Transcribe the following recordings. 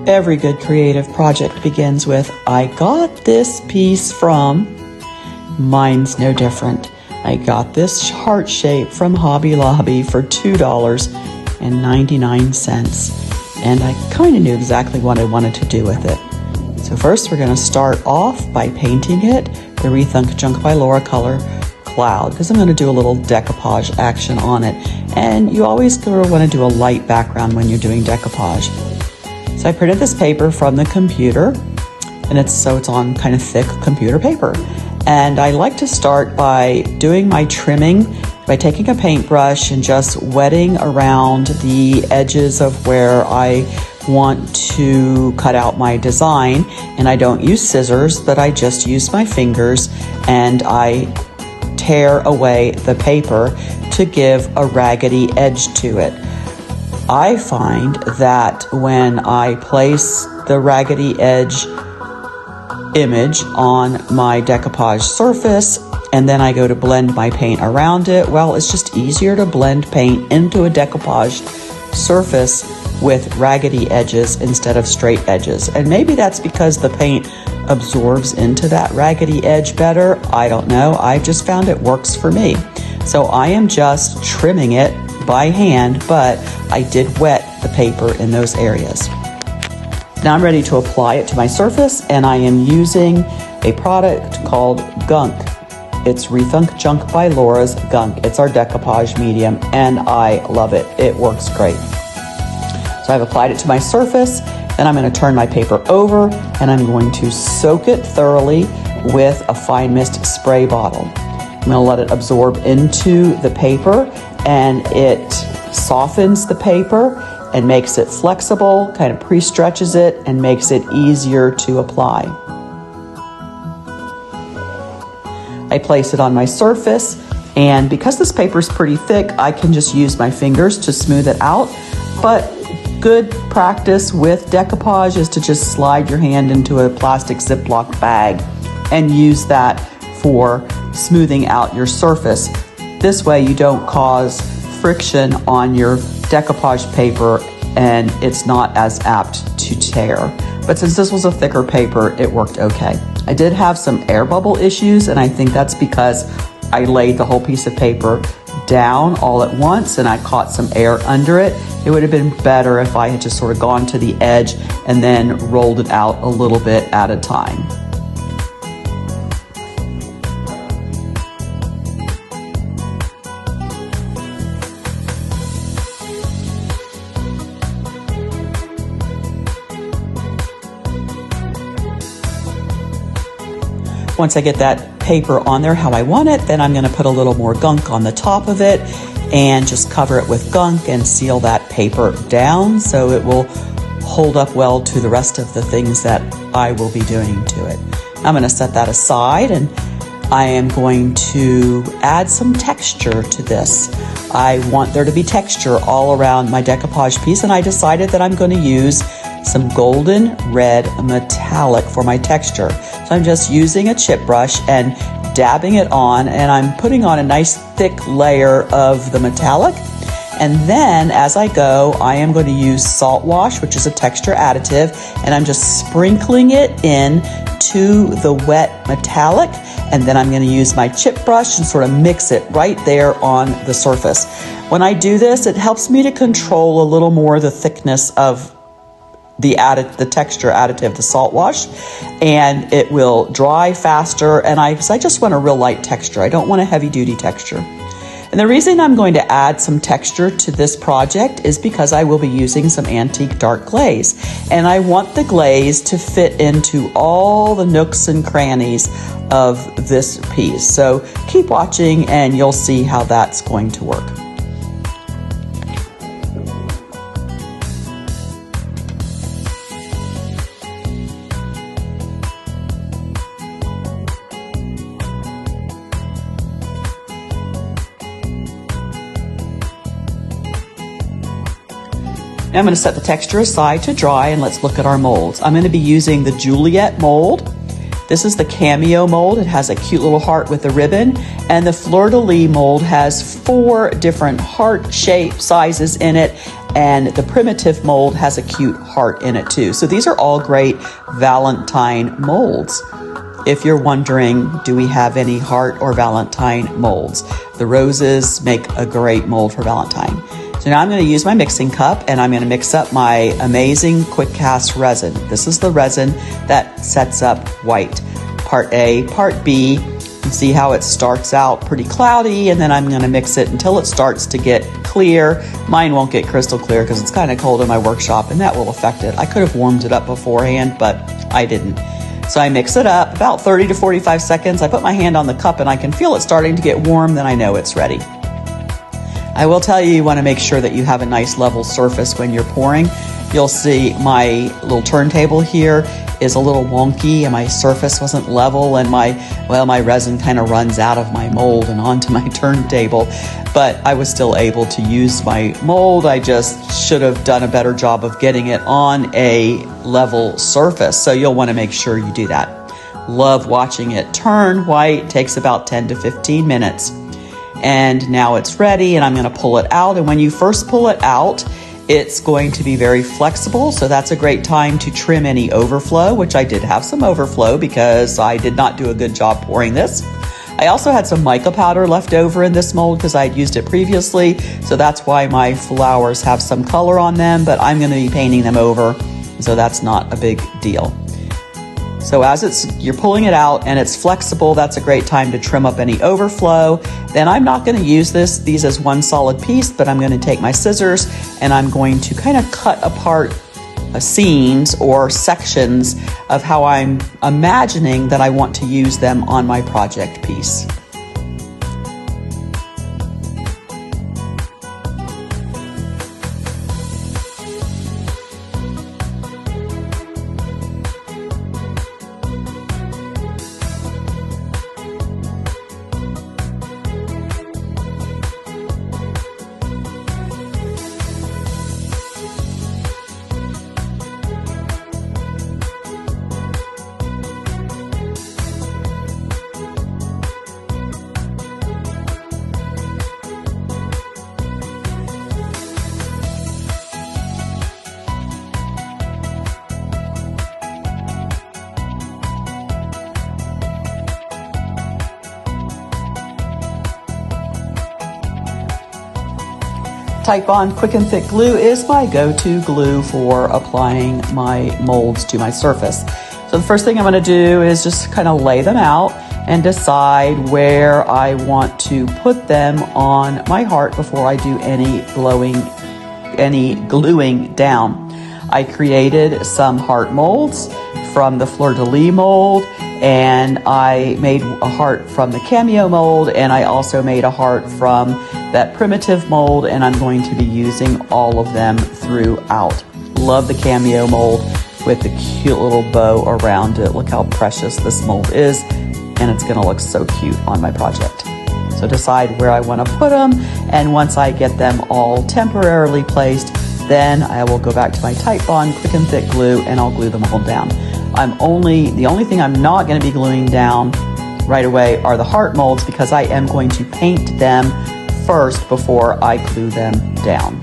Every good creative project begins with, I got this piece from. Mine's no different. I got this heart shape from Hobby Lobby for $2.99. And I kind of knew exactly what I wanted to do with it. So first we're going to start off by painting it the Rethunk Junk by Laura color Cloud, because I'm going to do a little decoupage action on it. And you always want to do a light background when you're doing decoupage. So I printed this paper from the computer, and it's on kind of thick computer paper. And I like to start by doing my trimming by taking a paintbrush and just wetting around the edges of where I want to cut out my design. And I don't use scissors, but I just use my fingers, and I tear away the paper to give a raggedy edge to it. I find that when I place the raggedy edge image on my decoupage surface and then I go to blend my paint around it, well, it's just easier to blend paint into a decoupage surface with raggedy edges instead of straight edges. And maybe that's because the paint absorbs into that raggedy edge better. I don't know. I just found it works for me. So I am just trimming it by hand, but I did wet the paper in those areas. Now I'm ready to apply it to my surface, and I am using a product called Gunk. It's Rethunk Junk by Laura's Gunk. It's our decoupage medium, and I love it. It works great. So I've applied it to my surface, and I'm going to turn my paper over, and I'm going to soak it thoroughly with a fine mist spray bottle. I'm going to let it absorb into the paper, and it softens the paper and makes it flexible, kind of pre-stretches it, and makes it easier to apply. I place it on my surface, and because this paper is pretty thick, I can just use my fingers to smooth it out. But good practice with decoupage is to just slide your hand into a plastic Ziploc bag and use that for smoothing out your surface. This way you don't cause friction on your decoupage paper and it's not as apt to tear. But since this was a thicker paper, it worked okay. I did have some air bubble issues, and I think that's because I laid the whole piece of paper down all at once and I caught some air under it. It would have been better if I had just sort of gone to the edge and then rolled it out a little bit at a time. Once I get that paper on there how I want it, then I'm going to put a little more gunk on the top of it and just cover it with gunk and seal that paper down so it will hold up well to the rest of the things that I will be doing to it. I'm going to set that aside, and I am going to add some texture to this. I want there to be texture all around my decoupage piece, and I decided that I'm going to use some golden red metallic for my texture. So I'm just using a chip brush and dabbing it on, and I'm putting on a nice thick layer of the metallic. And then as I go, I am going to use salt wash, which is a texture additive, and I'm just sprinkling it in to the wet metallic. And then I'm going to use my chip brush and sort of mix it right there on the surface. When I do this, it helps me to control a little more the thickness of the texture additive, the salt wash, and it will dry faster. And I just want a real light texture. I don't want a heavy duty texture. And the reason I'm going to add some texture to this project is because I will be using some antique dark glaze, and I want the glaze to fit into all the nooks and crannies of this piece. So keep watching and you'll see how that's going to work. I'm going to set the texture aside to dry, and let's look at our molds. I'm going to be using the Juliet mold, This is the Cameo mold. It has a cute little heart with a ribbon, and the Fleur-de-Lis mold has 4 different heart shape sizes in it, and the Primitive mold has a cute heart in it too. So these are all great Valentine molds. If you're wondering, do we have any heart or Valentine molds? The roses make a great mold for Valentine. So now I'm going to use my mixing cup, and I'm going to mix up my amazing quick cast resin. This is the resin that sets up white. Part A, part B. You see how it starts out pretty cloudy, and then I'm going to mix it until it starts to get clear. Mine won't get crystal clear because it's kind of cold in my workshop, and that will affect it. I could have warmed it up beforehand, but I didn't. So I mix it up about 30 to 45 seconds. I put my hand on the cup and I can feel it starting to get warm, then I know it's ready. I will tell you, you want to make sure that you have a nice level surface when you're pouring. You'll see my little turntable here is a little wonky and my surface wasn't level, and my resin kind of runs out of my mold and onto my turntable, but I was still able to use my mold. I just should have done a better job of getting it on a level surface. So you'll want to make sure you do that. Love watching it turn white. It takes about 10 to 15 minutes. And now it's ready, and I'm going to pull it out. And when you first pull it out, it's going to be very flexible, so that's a great time to trim any overflow, which I did have some overflow because I did not do a good job pouring this. I also had some mica powder left over in this mold because I had used it previously, so that's why my flowers have some color on them, but I'm going to be painting them over, so that's not a big deal. So as you're pulling it out and it's flexible, that's a great time to trim up any overflow. Then I'm not going to use these as one solid piece, but I'm going to take my scissors and I'm going to kind of cut apart scenes or sections of how I'm imagining that I want to use them on my project piece. Type On Quick and Thick Glue is my go-to glue for applying my molds to my surface. So the first thing I'm going to do is just kind of lay them out and decide where I want to put them on my heart before I do any gluing down. I created some heart molds from the Fleur-de-Lis mold, and I made a heart from the Cameo mold, and I also made a heart from that Primitive mold, and I'm going to be using all of them throughout. Love the Cameo mold with the cute little bow around it. Look how precious this mold is, and it's going to look so cute on my project. So decide where I want to put them, and once I get them all temporarily placed, then I will go back to my Type Bond Quick and Thick Glue and I'll glue them all down. The only thing I'm not going to be gluing down right away are the heart molds, because I am going to paint them first before I glue them down.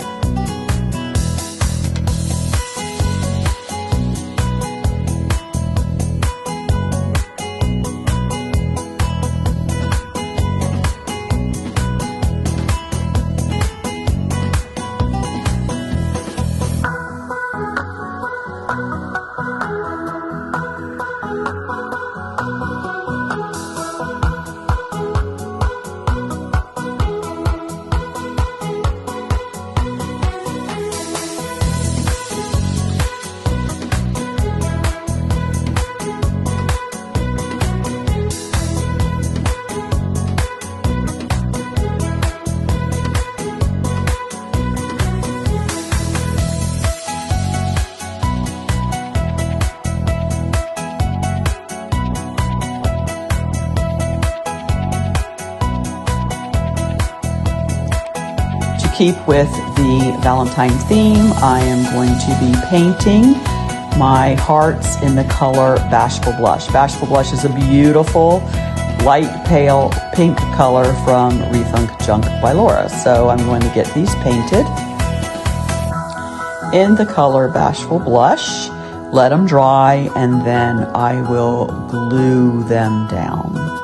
Keep with the Valentine theme, I am going to be painting my hearts in the color Bashful Blush. Bashful Blush is a beautiful light pale pink color from Rethunk Junk by Laura. So I'm going to get these painted in the color Bashful Blush, let them dry, and then I will glue them down.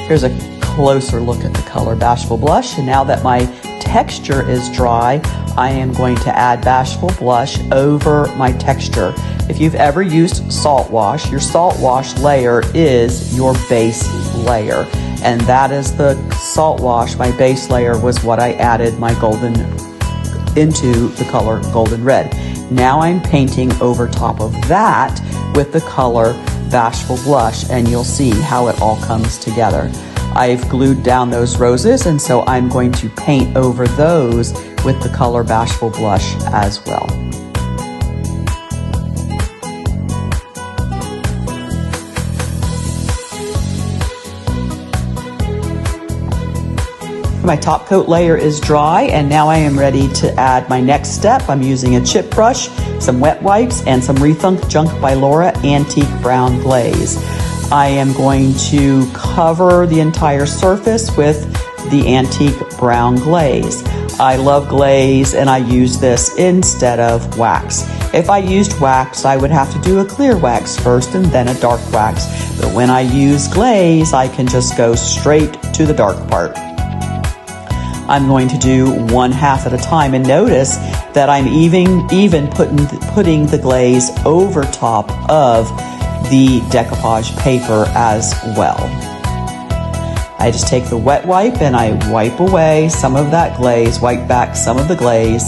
Here's a closer look at the color Bashful Blush, and now that my texture is dry, I am going to add Bashful Blush over my texture. If you've ever used salt wash, your salt wash layer is your base layer, and that is the salt wash. My base layer was what I added my golden into the color Golden Red. Now I'm painting over top of that with the color Bashful Blush, and you'll see how it all comes together. I've glued down those roses, and so I'm going to paint over those with the color Bashful Blush as well. My top coat layer is dry, and now I am ready to add my next step. I'm using a chip brush, some wet wipes, and some Rethunk Junk by Laura Antique Brown Glaze. I am going to cover the entire surface with the Antique Brown Glaze. I love glaze, and I use this instead of wax. If I used wax, I would have to do a clear wax first and then a dark wax. But when I use glaze, I can just go straight to the dark part. I'm going to do one half at a time, and notice that I'm even putting the glaze over top of the decoupage paper as well. I just take the wet wipe and I wipe away some of that glaze, wipe back some of the glaze,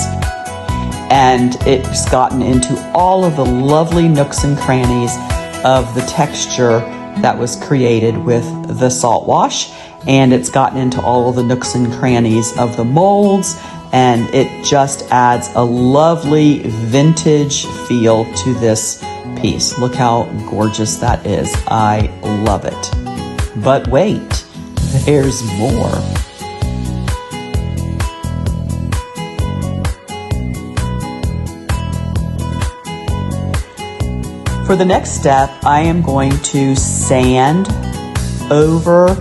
and it's gotten into all of the lovely nooks and crannies of the texture that was created with the salt wash. And it's gotten into all of the nooks and crannies of the molds, and it just adds a lovely vintage feel to this piece. Look how gorgeous that is. I love it. But wait, there's more. For the next step, I am going to sand over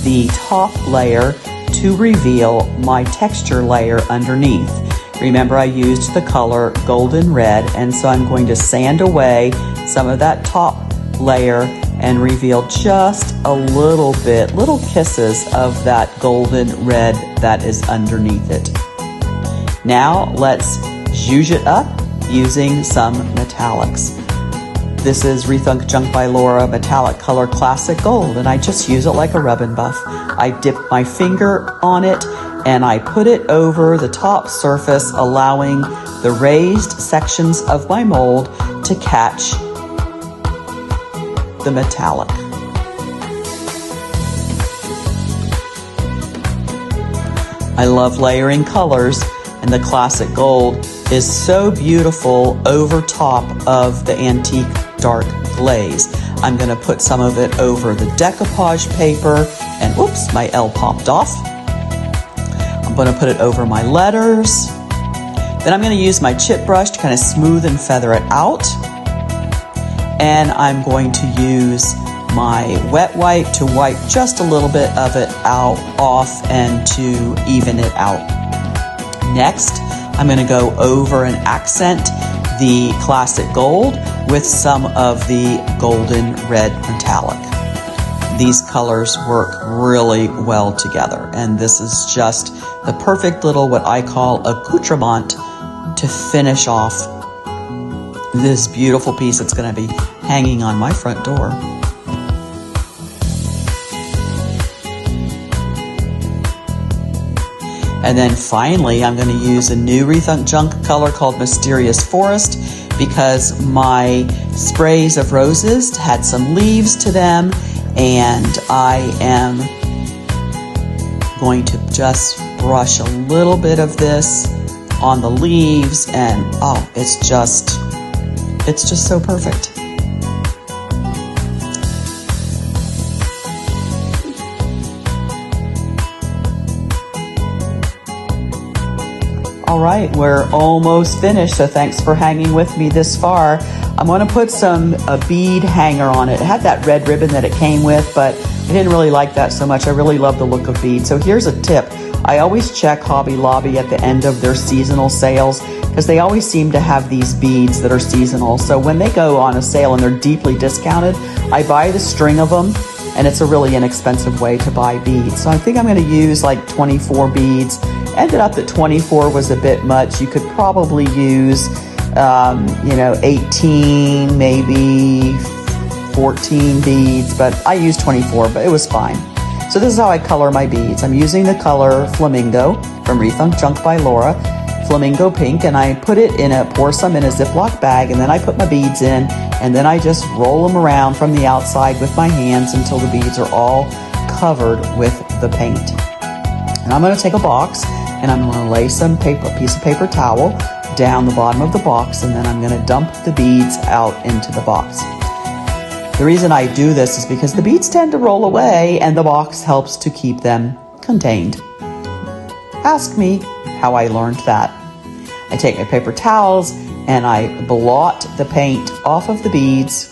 the top layer to reveal my texture layer underneath. Remember, I used the color Golden Red, and so I'm going to sand away some of that top layer and reveal just a little bit, little kisses of that golden red that is underneath it. Now let's zhuzh it up using some metallics. This is Rethunk Junk by Laura Metallic Color Classic Gold, and I just use it like a rub and buff. I dip my finger on it and I put it over the top surface, allowing the raised sections of my mold to catch the metallic. I love layering colors, and the classic gold is so beautiful over top of the antique dark glaze. I'm going to put some of it over the decoupage paper, and oops, my L popped off. I'm going to put it over my letters. Then I'm going to use my chip brush to kind of smooth and feather it out. And I'm going to use my wet wipe to wipe just a little bit of it off and to even it out. Next, I'm going to go over and accent the classic gold with some of the golden red metallic. These colors work really well together, and this is just the perfect little, what I call, accoutrement to finish off this beautiful piece that's going to be hanging on my front door. And then finally, I'm going to use a new Rethunk Junk color called Mysterious Forest, because my sprays of roses had some leaves to them, and I am going to just brush a little bit of this on the leaves, and oh, it's just so perfect. All right, we're almost finished, so thanks for hanging with me this far. I'm going to put a bead hanger on it. It had that red ribbon that it came with, but I didn't really like that so much. I really love the look of beads. So here's a tip. I always check Hobby Lobby at the end of their seasonal sales because they always seem to have these beads that are seasonal. So when they go on a sale and they're deeply discounted, I buy the string of them, and it's a really inexpensive way to buy beads. So I think I'm going to use like 24 beads. Ended up that 24 was a bit much. You could probably use 18, maybe 14 beads, but I used 24, but it was fine. So this is how I color my beads. I'm using the color Flamingo from Rethunk Junk by Laura, Flamingo Pink, and I pour some in a Ziploc bag, and then I put my beads in, and then I just roll them around from the outside with my hands until the beads are all covered with the paint. And I'm going to take a box, and I'm going to lay a piece of paper towel down the bottom of the box, and then I'm going to dump the beads out into the box. The reason I do this is because the beads tend to roll away, and the box helps to keep them contained. Ask me how I learned that. I take my paper towels and I blot the paint off of the beads.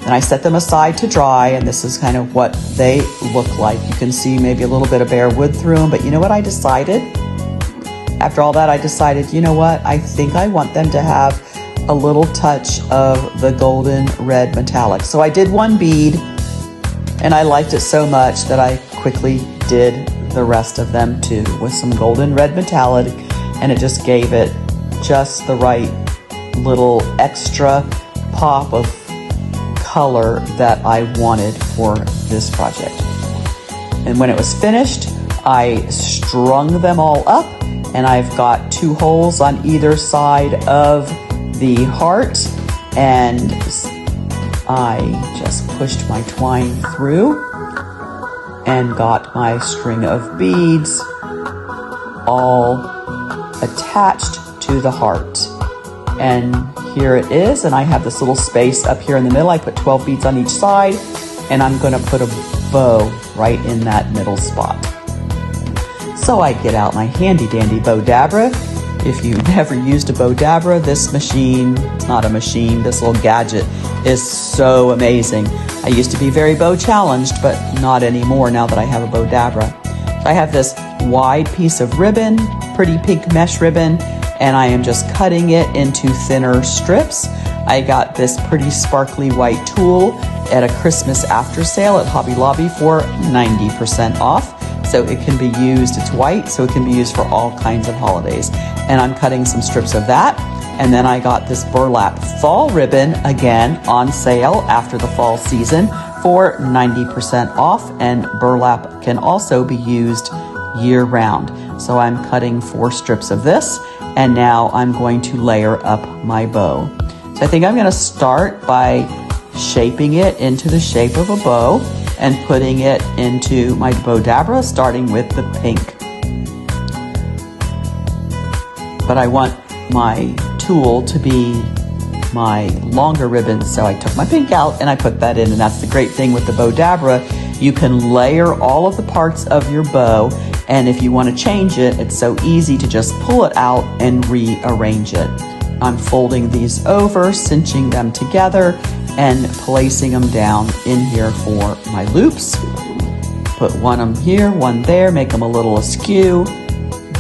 Then I set them aside to dry, and this is kind of what they look like. You can see maybe a little bit of bare wood through them, but you know what I decided? After all that, I decided, you know what? I think I want them to have a little touch of the golden red metallic. So I did one bead, and I liked it so much that I quickly did the rest of them too with some golden red metallic, and it just gave it just the right little extra pop of color that I wanted for this project. And when it was finished, I strung them all up, and I've got 2 holes on either side of the heart, and I just pushed my twine through and got my string of beads all attached to the heart. And here it is, and I have this little space up here in the middle. I put 12 beads on each side, and I'm going to put a bow right in that middle spot. So I get out my handy dandy bow Dabra. If you've never used a bow Dabra, this machine, it's not a machine, this little gadget is so amazing. I used to be very bow challenged, but not anymore now that I have a bow Dabra. I have this wide piece of ribbon, pretty pink mesh ribbon, and I am just cutting it into thinner strips. I got this pretty sparkly white tulle at a Christmas after sale at Hobby Lobby for 90% off. So it can be used, it's white, so it can be used for all kinds of holidays. And I'm cutting some strips of that. And then I got this burlap fall ribbon, again, on sale after the fall season for 90% off. And burlap can also be used year round. So I'm cutting 4 strips of this, and now I'm going to layer up my bow. So I think I'm going to start by shaping it into the shape of a bow and putting it into my bow Dabra, starting with the pink. But I want my tulle to be my longer ribbon, so I took my pink out and I put that in, and that's the great thing with the bow Dabra. You can layer all of the parts of your bow, and if you want to change it, it's so easy to just pull it out and rearrange it. I'm folding these over, cinching them together, and placing them down in here for my loops. Put one of them here, one there, make them a little askew,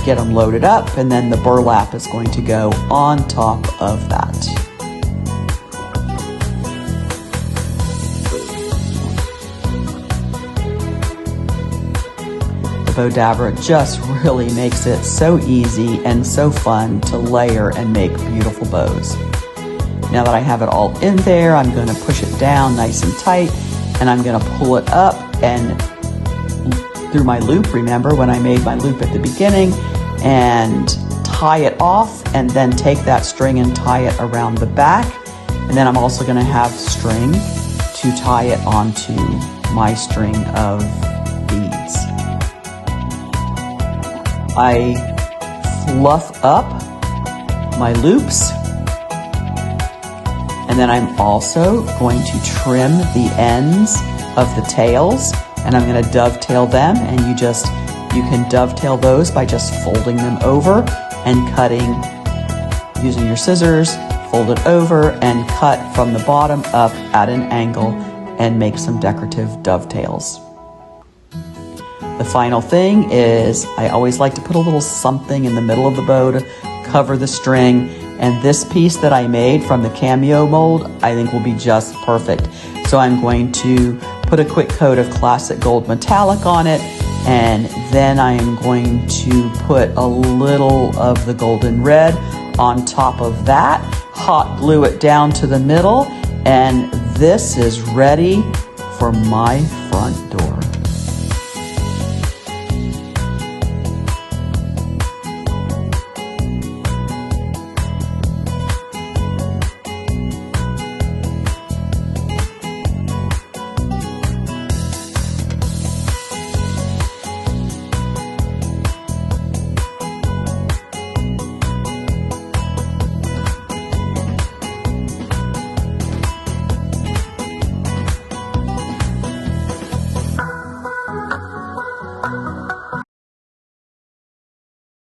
get them loaded up, and then the burlap is going to go on top of that. The bow Dabra just really makes it so easy and so fun to layer and make beautiful bows. Now that I have it all in there, I'm going to push it down nice and tight, and I'm going to pull it up and through my loop, remember when I made my loop at the beginning, and tie it off, and then take that string and tie it around the back. And then I'm also going to have string to tie it onto my string of beads. I fluff up my loops, and then I'm also going to trim the ends of the tails, and I'm going to dovetail them, and you just You can dovetail those by just folding them over and cutting using your scissors, fold it over and cut from the bottom up at an angle and make some decorative dovetails. The final thing is I always like to put a little something in the middle of the bow to cover the string, and this piece that I made from the cameo mold I think will be just perfect. So I'm going to put a quick coat of classic gold metallic on it, and then I am going to put a little of the golden red on top of that, hot glue it down to the middle, and this is ready for my front door.